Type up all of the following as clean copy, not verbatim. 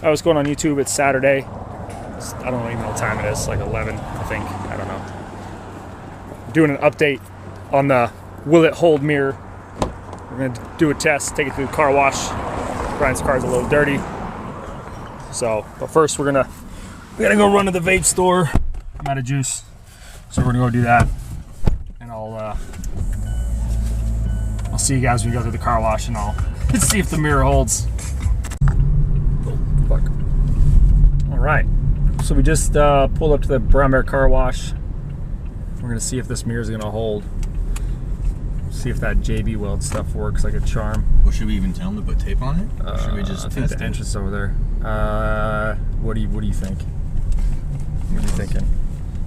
I was going on YouTube. It's Saturday. I don't even know what time it is. Like 11, I think. I don't know. Doing an update on the will it hold mirror. We're going to do a test, take it through the car wash. Brian's car's a little dirty. So, but first we gotta go run to the vape store. I'm out of juice. So we're gonna go do that. And I'll see you guys when we go through the car wash, and I'll see if the mirror holds. Oh, fuck. All right. So we just pulled up to the Brown Bear car wash. We're gonna see if this mirror is gonna hold. See if that JB Weld stuff works like a charm. Well, should we even tell them to put tape on it? Or should we just I think the entrance over there. What do you think? What are you thinking?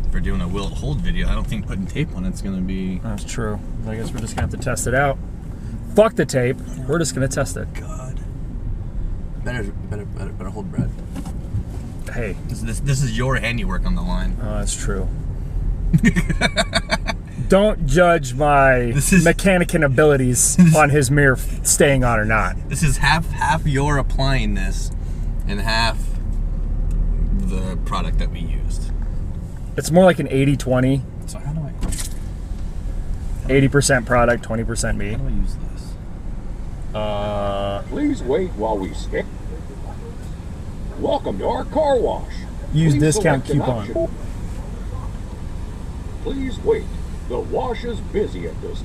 If we're doing a will it hold video, I don't think putting tape on it's gonna be. That's true. I guess we're just gonna have to test it out. Fuck the tape. We're just gonna test it. God. Better hold bread. Hey. This is your handiwork on the line. Oh, that's true. Don't judge my mechanican abilities on his mirror staying on or not. This is half your applying this and half the product that we used. It's more like an 80-20. So how do I... 80% product, 20% me. How do I use this? Please wait while we skip. Welcome to our car wash. Use Please discount select an coupon. option. Please wait. The wash is busy at this.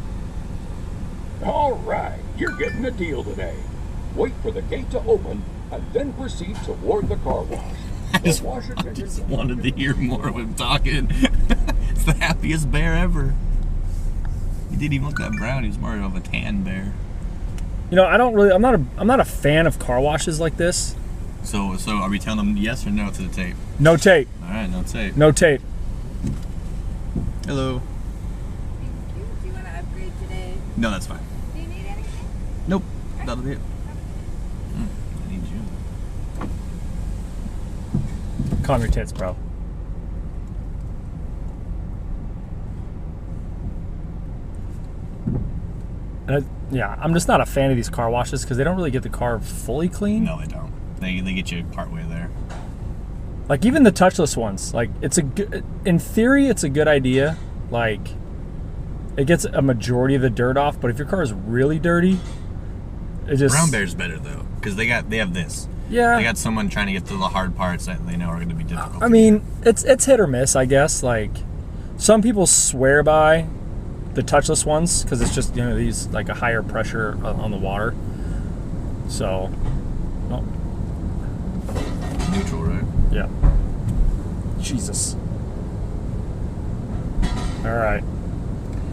All right, you're getting a deal today. Wait for the gate to open and then proceed toward the car wash. I just wanted to hear more of him talking. It's the happiest bear ever. He didn't even look that brown. He was more of a tan bear. You know, I'm not a fan of car washes like this. So are we telling them yes or no to the tape? No tape. All right, no tape. No tape. Hello. Do you want to upgrade today? No, that's fine. Do you need anything? Nope. That'll be it. I need you. Calm your tits, bro. Yeah, I'm just not a fan of these car washes because they don't really get the car fully clean. No, they don't. They get you partway there. Like even the touchless ones, like in theory, it's a good idea. Like it gets a majority of the dirt off, but if your car is really dirty, it just... Brown Bear's better though, because they have this. Yeah. They got someone trying to get to the hard parts that they know are going to be difficult. I mean, it's hit or miss, I guess. Like some people swear by the touchless ones because it's just, you know, these like a higher pressure on the water. So, well, neutral, right? yeah. Jesus. All right.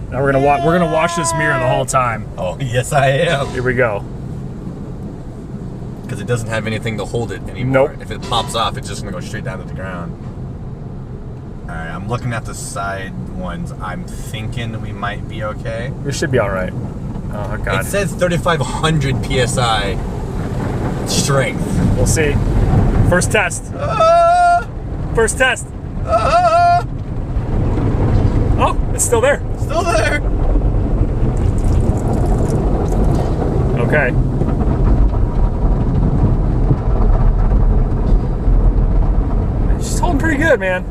Now we're gonna wash this mirror the whole time. Oh yes, I am. Here we go. Because it doesn't have anything to hold it anymore. Nope. If it pops off, it's just gonna go straight down to the ground. All right, I'm looking at the side ones. I'm thinking we might be okay. We should be all right. Oh God. It says 3,500 psi strength. We'll see. First test. First test. Oh, it's still there. Still there. Okay. She's holding pretty good, man.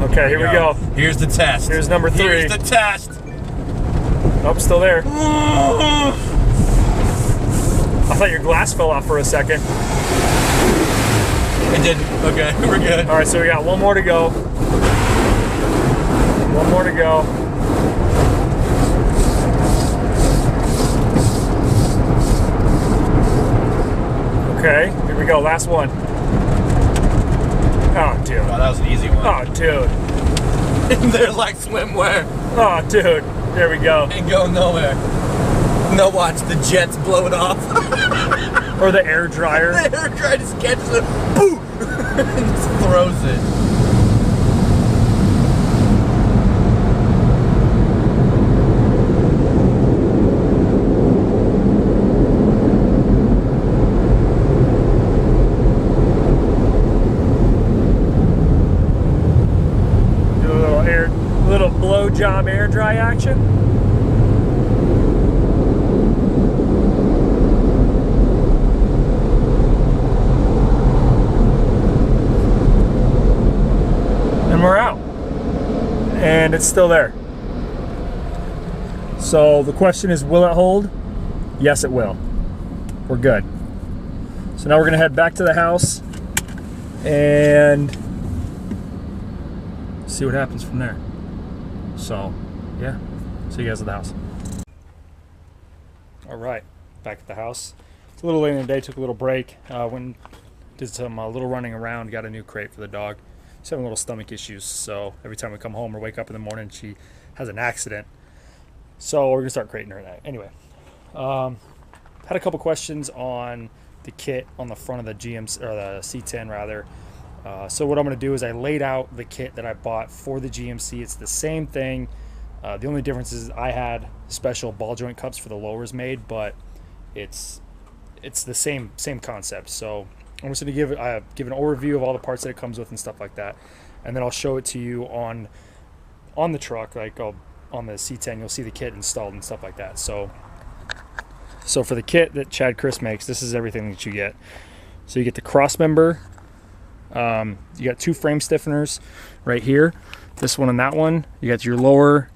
Okay, here we go. Here's the test. Here's number 3. Here's the test. Oh, still there. I thought your glass fell off for a second. It did. Okay, we're good. All right, so we got one more to go. One more to go. Okay, here we go. Last one. Oh, dude. Oh, that was an easy one. Oh, dude. They're like swimwear. Oh, dude. There we go. Ain't going nowhere. No, watch the jets blow it off. Or the air dryer. The air dryer just catches it, boom, and just throws it. Do a little blow job air dry action. it's still there. So the question is, will it hold? Yes, it will. We're good. So now we're gonna head back to the house and see what happens from there. So yeah, see you guys at the house. All right, back at the house. It's a little late in the day, took a little break. Went did some little running around, got a new crate for the dog. She's having little stomach issues, so every time we come home or wake up in the morning, she has an accident. So we're gonna start crating her that. Anyway, had a couple questions on the kit on the front of the GMC, or the C10 rather. So what I'm gonna do is I laid out the kit that I bought for the GMC. It's the same thing. The only difference is I had special ball joint cups for the lowers made, but it's the same concept. So I'm just gonna give an overview of all the parts that it comes with and stuff like that, and then I'll show it to you on the truck, like on the C10. You'll see the kit installed and stuff like that. So for the kit that Criss makes, this is everything that you get. So you get the cross member. You got 2 frame stiffeners right here, this one and that one. You got your lower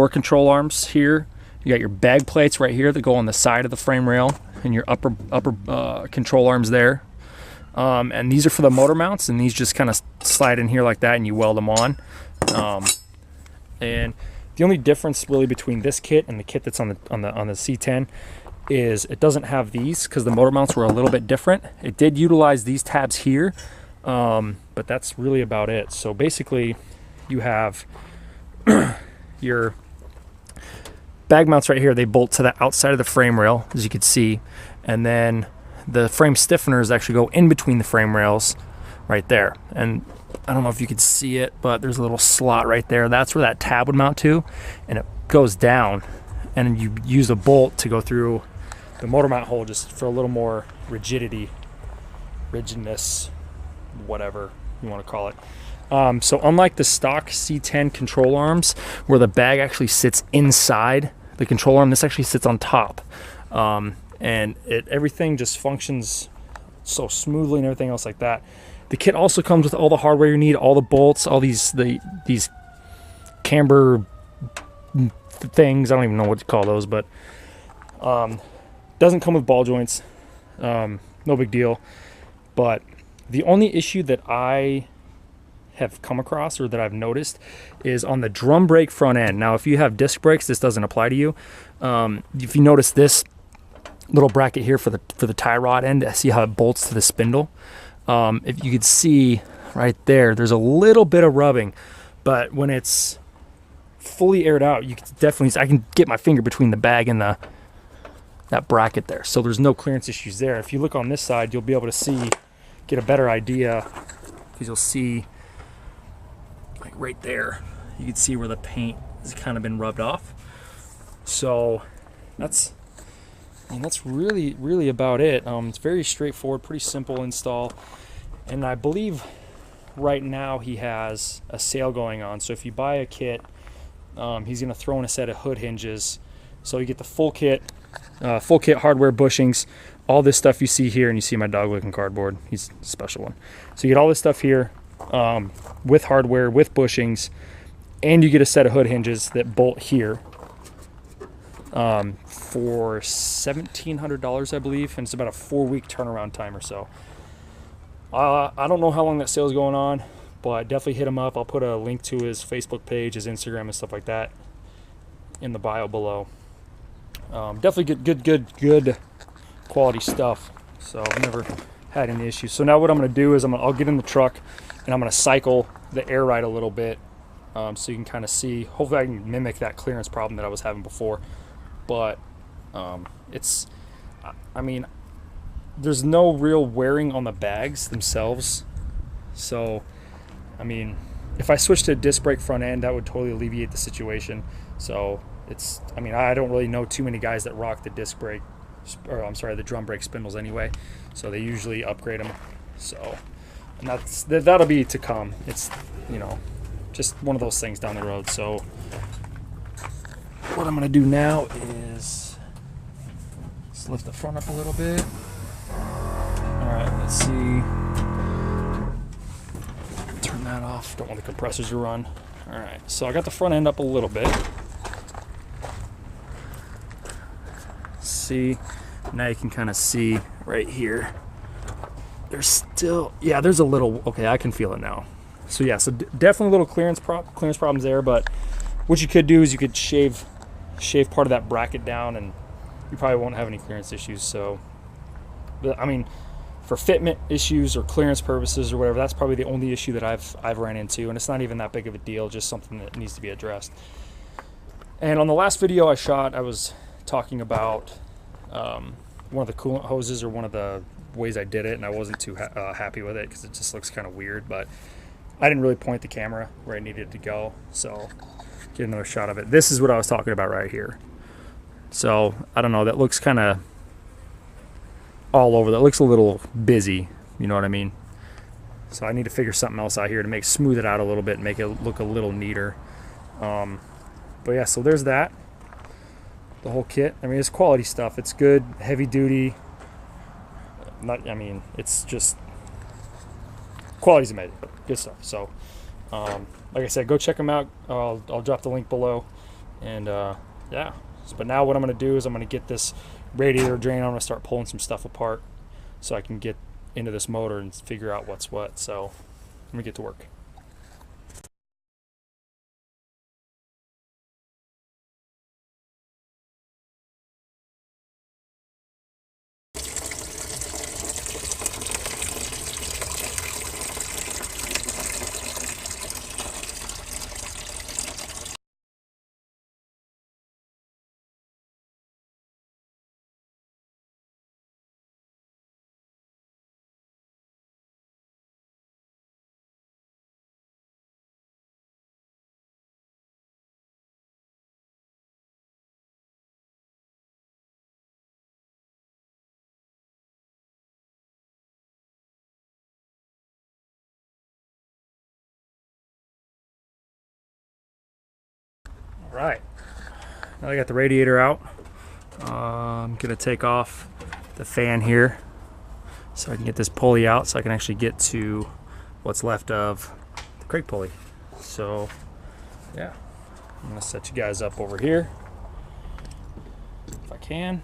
control arms here. You got your bag plates right here that go on the side of the frame rail, and your upper control arms there. And these are for the motor mounts, and these just kind of slide in here like that, and you weld them on. And the only difference really between this kit and the kit that's on the C10 is it doesn't have these, because the motor mounts were a little bit different. It did utilize these tabs here, but that's really about it. So basically you have your bag mounts right here. They bolt to the outside of the frame rail, as you can see, and then the frame stiffeners actually go in between the frame rails right there. And I don't know if you could see it, but there's a little slot right there. That's where that tab would mount to, and it goes down, and you use a bolt to go through the motor mount hole just for a little more rigidness, whatever you want to call it. So unlike the stock C10 control arms, where the bag actually sits inside the control arm, this actually sits on top. And everything just functions so smoothly and everything else like that. The kit also comes with all the hardware you need, all the bolts, all these camber things. I don't even know what to call those, but doesn't come with ball joints. No big deal. But the only issue that I have come across, or that I've noticed, is on the drum brake front end. Now, if you have disc brakes, this doesn't apply to you. If you notice this little bracket here for the tie rod end, see how it bolts to the spindle. If you could see right there's a little bit of rubbing, but when it's fully aired out, you can definitely, I can get my finger between the bag and that bracket there, so there's no clearance issues there. If you look on this side, you'll be able to get a better idea, because you'll see, like right there, you can see where the paint has kind of been rubbed off. So that's really about it. It's very straightforward, pretty simple install, and I believe right now he has a sale going on. So if you buy a kit, he's going to throw in a set of hood hinges, so you get the full kit hardware, bushings, all this stuff you see here. And you see my dog looking cardboard, he's a special one. So you get all this stuff here, with hardware, with bushings, and you get a set of hood hinges that bolt here, for $1,700, I believe, and it's about a 4-week turnaround time or so. I don't know how long that sale's going on, but definitely hit him up. I'll put a link to his Facebook page, his Instagram, and stuff like that in the bio below. Definitely good quality stuff. So I've never had any issues. So now what I'm going to do is I'll get in the truck, and I'm going to cycle the air ride a little bit, so you can kind of see. Hopefully I can mimic that clearance problem that I was having before. But I mean, there's no real wearing on the bags themselves. So, I mean, if I switch to a disc brake front end, that would totally alleviate the situation. So I mean, I don't really know too many guys that rock the the drum brake spindles anyway. So they usually upgrade them. So, and that'll be to come. It's, just one of those things down the road. So what I'm going to do now is let's lift the front up a little bit. All right, let's see. Turn that off. Don't want the compressors to run. All right, so I got the front end up a little bit. See, now you can kind of see right here. There's still, yeah, there's a little, okay, I can feel it now. So yeah, so definitely little clearance problems there, but what you could do is you could shave part of that bracket down and you probably won't have any clearance issues. So, but, I mean, for fitment issues or clearance purposes or whatever, that's probably the only issue that I've ran into, and it's not even that big of a deal, just something that needs to be addressed. And on the last video I shot, I was talking about one of the coolant hoses, or one of the ways I did it, and I wasn't too happy with it because it just looks kind of weird, but I didn't really point the camera where I needed it to go, so get another shot of it. This is what I was talking about right here. So I don't know, that looks kind of all over. That looks a little busy, you know what I mean? So I need to figure something else out here to smooth it out a little bit and make it look a little neater. But yeah, so there's that. The whole kit. I mean, it's quality stuff. It's good, heavy duty. I mean, it's just quality's amazing. Good stuff. So, like I said, go check them out. I'll drop the link below. And yeah. But now what I'm going to do is I'm going to get this radiator drain. I'm going to start pulling some stuff apart so I can get into this motor and figure out what's what. So let me get to work. Right, now I got the radiator out. I'm gonna take off the fan here so I can get this pulley out, so I can actually get to what's left of the crate pulley. So yeah, I'm gonna set you guys up over here if I can.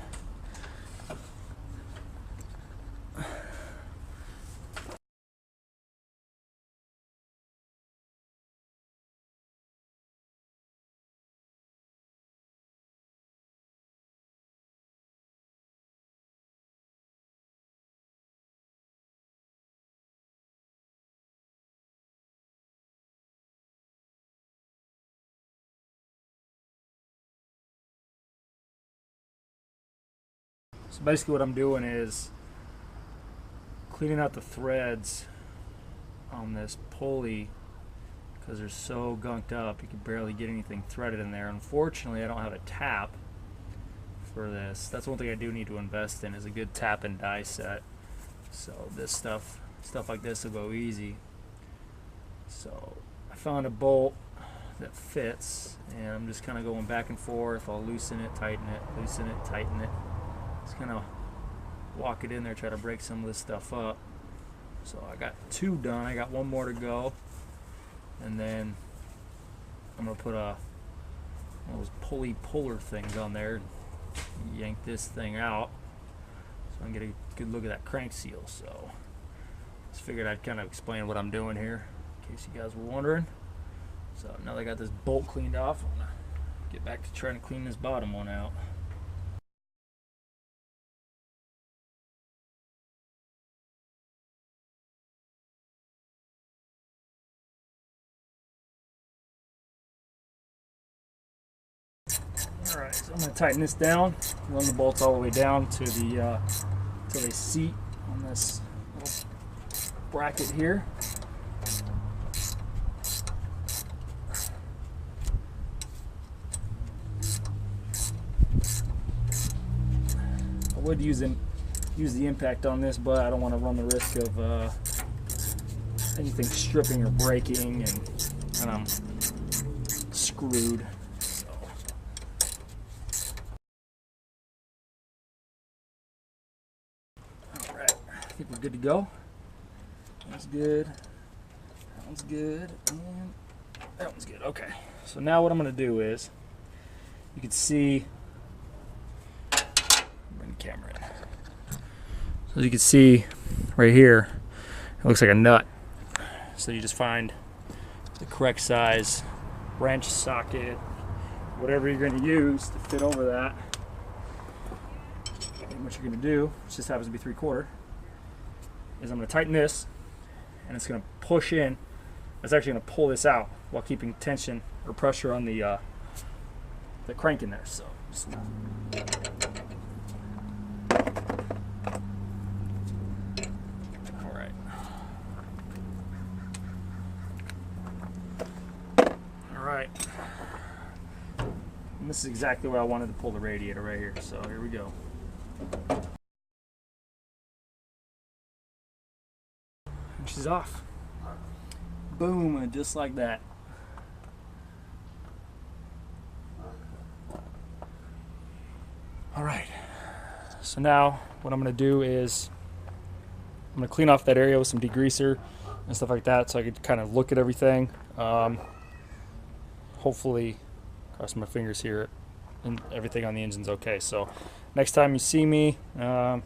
So basically what I'm doing is cleaning out the threads on this pulley because they're so gunked up you can barely get anything threaded in there. Unfortunately, I don't have a tap for this. That's one thing I do need to invest in, is a good tap and die set. So this stuff like this will go easy. So I found a bolt that fits, and I'm just kind of going back and forth. I'll loosen it, tighten it, loosen it, tighten it. Just kind of walk it in there, try to break some of this stuff up. So I got 2 done. I got 1 more to go, and then I'm gonna put one of those pulley puller things on there and yank this thing out so I can get a good look at that crank seal. So just figured I'd kind of explain what I'm doing here in case you guys were wondering. So now that I got this bolt cleaned off, I'm gonna get back to trying to clean this bottom one out. Alright, so I'm going to tighten this down, run the bolts all the way down to the till they seat on this little bracket here. I would use the impact on this, but I don't want to run the risk of anything stripping or breaking, and then I'm screwed. I think we're good to go. That's good. That one's good. And That one's good. Okay. So now what I'm going to do is, you can see, bring the camera in. So as you can see right here, it looks like a nut. So you just find the correct size wrench, socket, whatever you're going to use to fit over that. And what you're going to do, which just happens to be 3/4, is I'm going to tighten this, and it's going to push in. It's actually going to pull this out while keeping tension or pressure on the crank in there. So just all right. All right. And this is exactly where I wanted to pull the radiator right here. So here we go. And she's off. Boom, and just like that. All right. So now what I'm gonna do is I'm gonna clean off that area with some degreaser and stuff like that, so I could kind of look at everything. Hopefully, cross my fingers here, and everything on the engine's okay. So next time you see me, I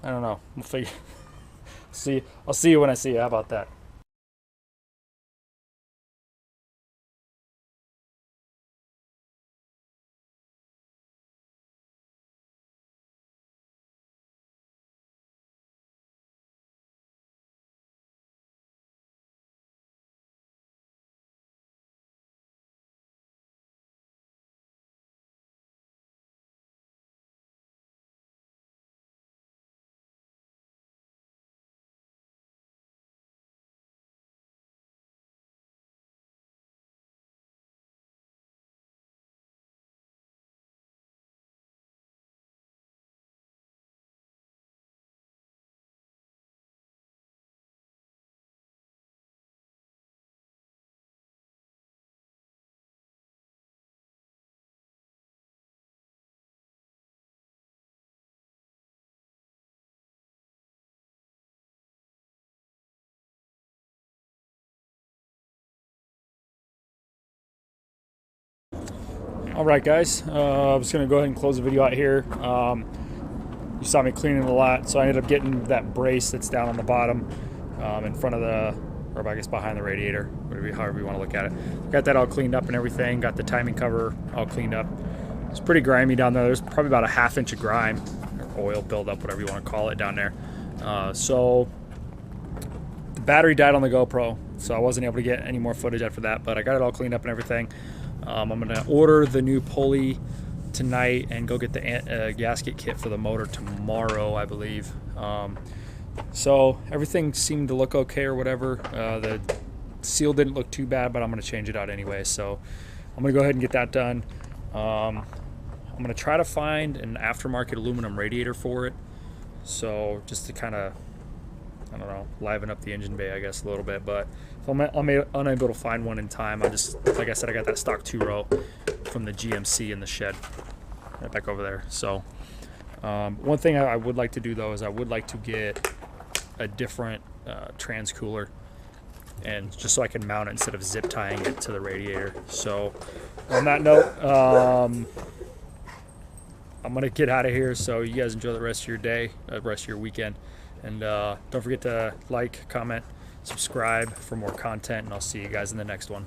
don't know. We'll figure. I'll see you when I see you. How about that? All right, guys. I'm just gonna go ahead and close the video out here. You saw me cleaning a lot, so I ended up getting that brace that's down on the bottom, in front of the, or I guess behind the radiator, whatever, however you want to look at it. Got that all cleaned up and everything. Got the timing cover all cleaned up. It's pretty grimy down there. There's probably about a 1/2 inch of grime, or oil buildup, whatever you want to call it, down there. So the battery died on the GoPro, so I wasn't able to get any more footage after that. But I got it all cleaned up and everything. I'm gonna order the new pulley tonight and go get the gasket kit for the motor tomorrow, I believe. So everything seemed to look okay or whatever. The seal didn't look too bad, but I'm gonna change it out anyway. So I'm gonna go ahead and get that done. I'm gonna try to find an aftermarket aluminum radiator for it. So just to kind of, I don't know, liven up the engine bay, I guess, a little bit. But if I'm unable to find one in time, I just, like I said, I got that stock 2-row from the GMC in the shed right back over there. So one thing I would like to do, though, is I would like to get a different trans cooler, and just so I can mount it instead of zip tying it to the radiator. So on that note, I'm gonna get out of here. So you guys enjoy the rest of your day, rest of your weekend. And don't forget to like, comment, subscribe for more content, and I'll see you guys in the next one.